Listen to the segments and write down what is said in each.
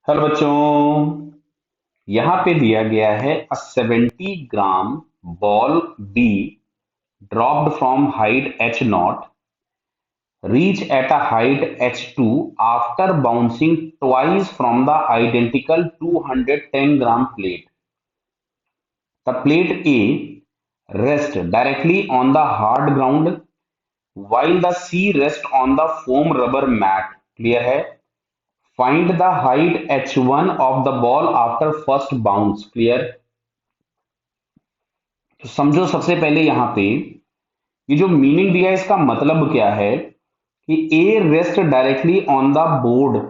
Hello बच्चों, यहाँ पे दिया गया है a 70 gram ball be dropped from height h naught reach at a height h2 after bouncing twice from the identical 210 gram plate. The plate A rests directly on the hard ground while the C rests on the foam rubber mat. Clear है? Find the height h1 of the ball after first bounce. Clear? तो समझो सबसे पहले यहाँ पे ये जो meaning दिया है इसका मतलब क्या है कि A rest directly on the board.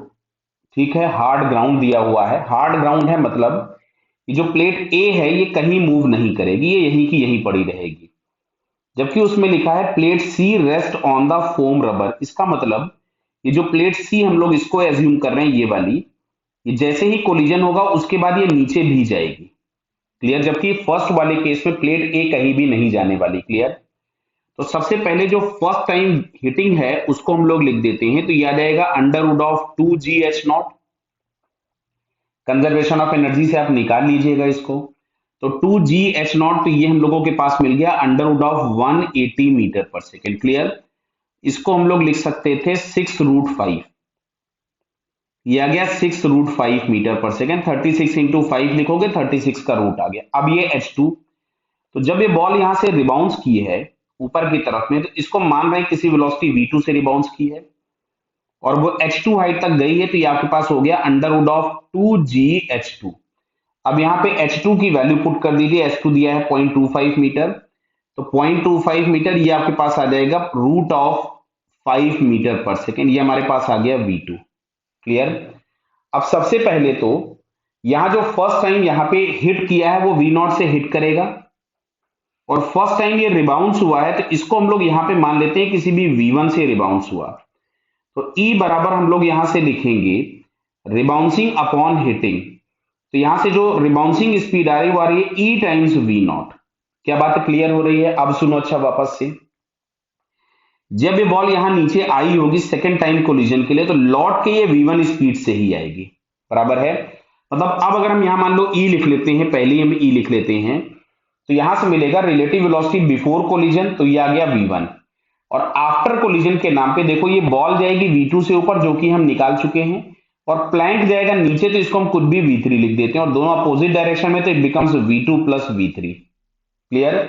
ठीक है, हार्ड ग्राउंड दिया हुआ है। हार्ड ग्राउंड है मतलब ये जो प्लेट ए है ये कहीं मूव नहीं करेगी, ये यहीं की यहीं पड़ी रहेगी। जबकि उसमें लिखा है plates rest on the foam rubber. इसका मतलब ये जो प्लेट सी हम लोग इसको एज्यूम कर रहे हैं, ये वाली, ये जैसे ही कोलिजन होगा उसके बाद ये नीचे भी जाएगी। क्लियर? जबकि फर्स्ट वाले केस में प्लेट ए कहीं भी नहीं जाने वाली। क्लियर? तो सबसे पहले जो फर्स्ट टाइम हिटिंग है उसको हम लोग लिख देते हैं, तो याद आएगा under root of 2GH0। Conservation of energy से आप निकाल लीजिएगा इसको। तो 2GH0 तो ये हम लोगों के पास मिल गया अंडर रूट ऑफ 180 मीटर पर सेकेंड। क्लियर? इसको हम लोग लिख सकते थे 6√5। ये आ गया 6√5 मीटर पर सेकेंड। 36 इंटू 5 लिखोगे 36 का रूट आ गया। अब ये H2, तो जब ये बॉल यहां से रिबाउंस की है ऊपर की तरफ में, तो इसको मान रहे हैं किसी वेलोसिटी v2 से रिबाउंस की है और वो h2 हाइट तक गई है, तो ये आपके पास हो गया अंडर रूट ऑफ 2GH2। अब यहाँ पे h2 की वैल्यू पुट कर दीजिए। h2 दिया है 0.25 मीटर, तो 0.25 मीटर ये आपके पास आ जाएगा रूट ऑफ 5 मीटर पर सेकेंड। ये हमारे पास आ गया v2। क्लियर? अब सबसे पहले तो यहाँ जो फर्स्ट टाइम यहाँ पे हिट किया है वो v0 से हिट करेगा और फर्स्ट टाइम ये रिबाउंस हुआ है, तो इसको हम लोग यहां पे मान लेते हैं किसी भी v1 से रिबाउंस हुआ। तो E बराबर हम लोग यहां से लिखेंगे रिबाउंसिंग अपॉन हिटिंग। तो यहां से जो रिबाउंसिंग स्पीड आ रही है वो आ रही है E टाइम्स v0। क्या बात क्लियर हो रही है? अब सुनो अच्छा वापस से। जब ये बॉल यहां नीचे आई होगी सेकेंड टाइम कोलिजन के लिए, तो लौट के ये v1 स्पीड से ही आएगी। बराबर है? मतलब अब अगर हम यहां मान लो E लिख लेते हैं, पहले हम E लिख लेते हैं, तो यहां से मिलेगा रिलेटिव वेलोसिटी बिफोर कोलिजन, तो ये आ गया v1। और आफ्टर कोलिजन के नाम पे देखो ये बॉल जाएगी v2 से ऊपर जो कि हम निकाल चुके हैं, और प्लैंक जाएगा नीचे, तो इसको हम कुछ भी v3 लिख देते हैं और दोनों अपोजिट डायरेक्शन में, तो it becomes v2 plus v3। Clear?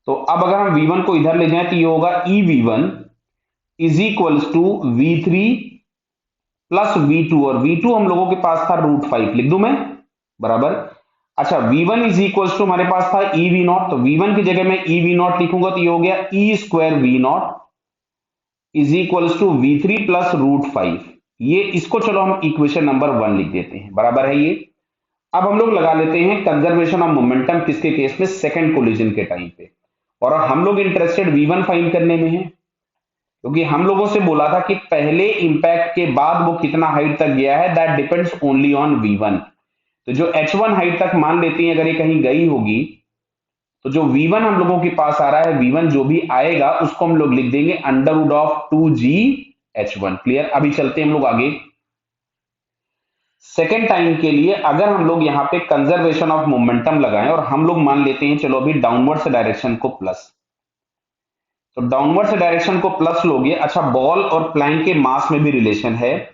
तो अब अगर हम v1 को इधर ले जाएं तो ये होगा E v1 is equals to v3 plus v2, और v2 हम लोगों के पास था √5। लिख दूं मैं? बराबर। अच्छा, v1 इज इक्वल टू हमारे पास था ई वी नॉट, तो v1 की जगह मैं ई वी नॉट लिखूंगा तो ये हो गया E square V naught is equal to v3 plus √5। ये इसको चलो हम इक्वेशन नंबर 1 लिख देते हैं। बराबर है ये। अब हम लोग लगा लेते हैं कंजर्वेशन ऑफ मोमेंटम किसके केस में? सेकंड कोलिजन के टाइम पे। और हम लोग इंटरेस्टेड v1 फाइंड करने में है, क्योंकि हम लोगों से बोला था कि पहले इंपैक्ट के बाद वो कितना हाइट तक गया है, that depends only on v1। तो जो h1 हाइट तक मान लेती है अगर ये कहीं गई होगी, तो जो v1 हम लोगों के पास आ रहा है, v1 जो भी आएगा उसको हम लोग लिख देंगे under root of 2GH1। Clear? अभी चलते हैं हम लोग आगे। सेकेंड टाइम के लिए अगर हम लोग यहाँ पे कंजर्वेशन ऑफ मोमेंटम लगाएं और हम लोग मान लेते हैं चलो अभी डाउनवर्ड्स डायरेक्शन को प्लस, तो डाउनवर्ड्स डायरेक्शन को प्लस लोगे। अच्छा, बॉल और प्लैंक के मास में भी रिलेशन है,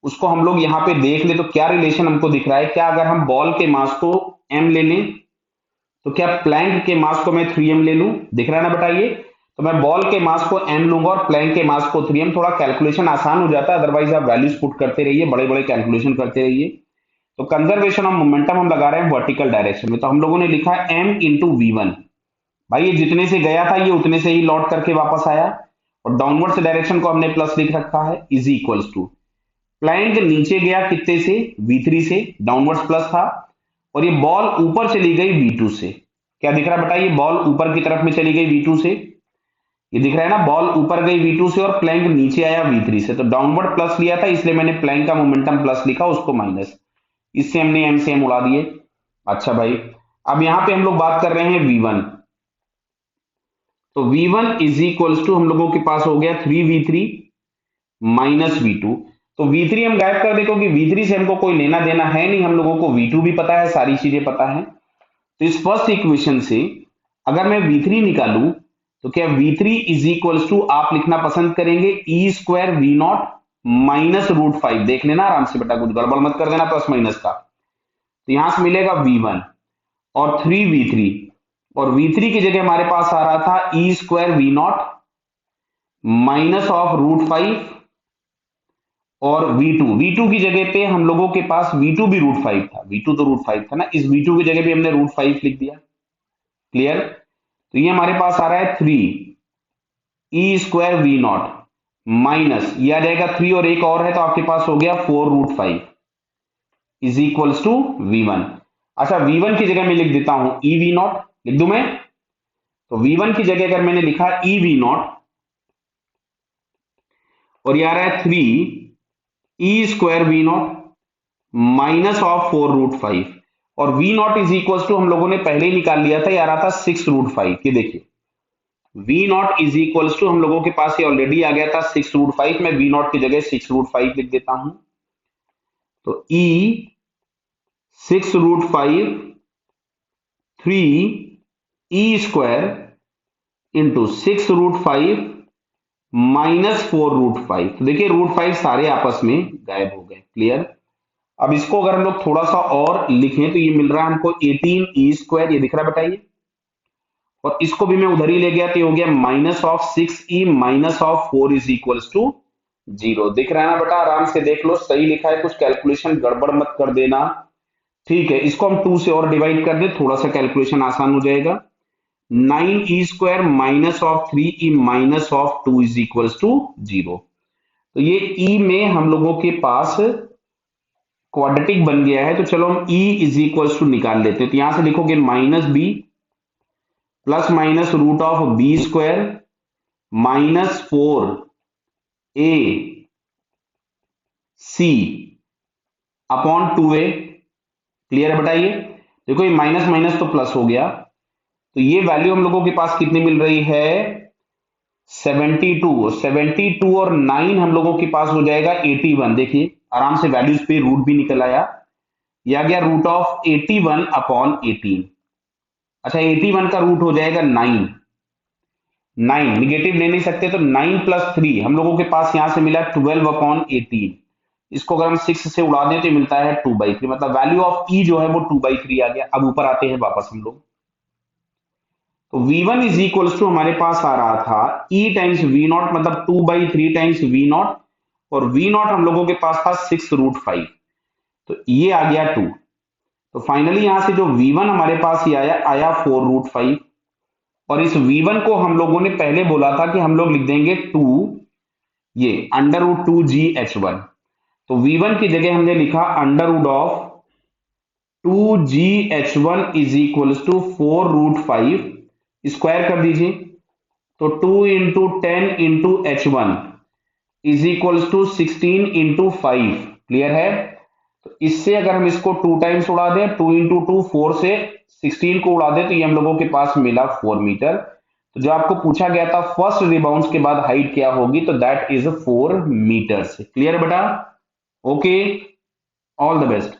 उसको हम लोग यहाँ पे देख ले तो क्या रिलेशन हमको दिख रहा है। क्या अगर हम बॉल के मास को m ले लें तो क्या प्लैंक के मास को मैं 3m ले लूं? दिख रहा है ना? बताइए। तो मैं बॉल के मास को m लूंगा और प्लैंक के मास को 3m। थोड़ा कैलकुलेशन आसान हो जाता है, अदरवाइज आप वैल्यूज पुट करते रहिए, बड़े बड़े कैलकुलेशन करते रहिए। तो कंजर्वेशन ऑफ मोमेंटम हम लगा रहे हैं वर्टिकल डायरेक्शन में, तो हम लोगों ने लिखा है m इंटू v1। भाई ये जितने से गया था ये उतने से ही लौट करके वापस आया, और डाउनवर्ड्स डायरेक्शन को हमने प्लस लिख रखा है इज इक्वल्स टू प्लैंक नीचे गया कितने से? v3 से, डाउनवर्ड्स प्लस था, और ये बॉल ऊपर चली गई v2 से। क्या दिख रहा है बताइए? बॉल ऊपर की तरफ में चली गई v2 से, ये दिख रहा है ना? बॉल ऊपर गई v2 से और प्लैंक नीचे आया v3 से, तो डाउनवर्ड प्लस लिया था इसलिए मैंने प्लैंक का मोमेंटम प्लस लिखा, उसको माइनस, इससे हमने m से m उड़ा दिए। अच्छा भाई, अब यहां पे हम लोग बात कर रहे हैं v1, तो v1 इज इक्वल्स टू हम लोगों के पास हो गया 3v3 माइनस v2। तो V3 हम गायब कर दे, क्योंकि V3 से हमको कोई लेना देना है नहीं, हम लोगों को V2 भी पता है, सारी चीजें पता है। तो इस फर्स्ट इक्वेशन से अगर मैं V3 निकालूं तो क्या V3 इज इक्वल्स टू, आप लिखना पसंद करेंगे ई स्क्वायर वी नॉट माइनस √5। देख लेना आराम से बेटा, कुछ गड़बड़ मत कर देना प्लस माइनस का। तो यहां से मिलेगा V1 और 3V3, और V3 की जगह हमारे पास आ रहा था E square V naught minus of √5, और V2 की जगह पे हम लोगों के पास V2 भी √5 था, V2 तो √5 था ना, इस V2 की जगह पे हमने √5 लिख दिया। क्लियर? तो ये हमारे पास आ रहा है 3 E square V naught minus, ये आ जाएगा 3 और एक और है तो आपके पास हो गया 4√5 इज इक्वल्स टू V1। अच्छा, V1 की जगह मैं लिख देता हूं ई वी नॉट, लिख दूं मैं? तो V1 की जगह अगर मैंने लिखा ई वी नॉट, और ये आ रहा है 3 E square V naught minus of 4√5, और V naught is equal to हम लोगों ने पहले ही निकाल लिया था, ये आ रहा था 6√5। ये देखिए V naught is equal to हम लोगों के पास ये ऑलरेडी आ गया था 6√5, मैं वी नॉट की जगह 6√5 लिख देता हूं। तो ई 6√5 3 ई स्क्वायर इंटू 6√5 माइनस 4√5। तो देखिए √5 सारे आपस में गायब हो गए। क्लियर? अब इसको अगर हम लोग थोड़ा सा और लिखें तो ये मिल रहा है हमको 18 ई स्क्वायर, ये दिख रहा है बताइए, और इसको भी मैं उधर ही ले गया तो ये हो गया minus of 6e minus of 4 is equals to 0। दिख रहा है ना बेटा? आराम से देख लो, सही लिखा है, कुछ कैलकुलेशन गड़बड़ मत कर देना। ठीक है, इसको हम 2 से और डिवाइड कर दे, थोड़ा सा कैलकुलेशन आसान हो जाएगा। 9e square minus of 3e minus of 2 is equals to 0। तो ये e में हम लोगों के पास क्वाड्रेटिक बन गया है, तो चलो हम e इज इक्वल्स टू निकाल लेते हैं। तो यहां से लिखोगे minus B plus minus root of B square minus 4 A C upon 2a। Clear है बताइए? देखो ये माइनस माइनस तो प्लस हो गया, तो ये वैल्यू हम लोगों के पास कितनी मिल रही है? 72 और 9 हम लोगों के पास हो जाएगा 81। देखिए आराम से वैल्यूज पे रूट भी निकल आया, ये आ गया रूट ऑफ 81 अपॉन 18। अच्छा, 81 का रूट हो जाएगा 9, 9 निगेटिव ले नहीं सकते, तो 9 प्लस 3 हम लोगों के पास यहां से मिला 12 अपॉन 18। इसको अगर हम 6 से उड़ा दें तो मिलता है 2/3, मतलब वैल्यू ऑफ ई जो है वो 2/3 आ गया। अब ऊपर आते हैं वापस हम लोग, तो V1 इज इक्वल्स टू हमारे पास आ रहा था E टाइम्स वी नॉट, मतलब 2/3 टाइम्स वी नॉट, और वी नॉट हम लोगों के पास था 6√5, तो ये आ गया 2। तो फाइनली यहां से जो V1 हमारे पास ये आया 4√5, और इस V1 को हम लोगों ने पहले बोला था कि हम लोग लिख देंगे 2 ये √2GH1। तो V1 की जगह हमने लिखा √2GH1 is equals to 4√5, square कर दीजिए, तो 2 into 10 into H1 is equals to 16 into 5। Clear है? तो इससे अगर हम इसको 2 टाइम्स उड़ा दें, 2 इंटू 2 4 से 16 को उड़ा दें, तो ये हम लोगों के पास मिला 4 मीटर। तो जो आपको पूछा गया था फर्स्ट रिबाउंड के बाद हाइट क्या होगी, तो दैट इज 4 मीटर। क्लियर बेटा? Okay, all the best.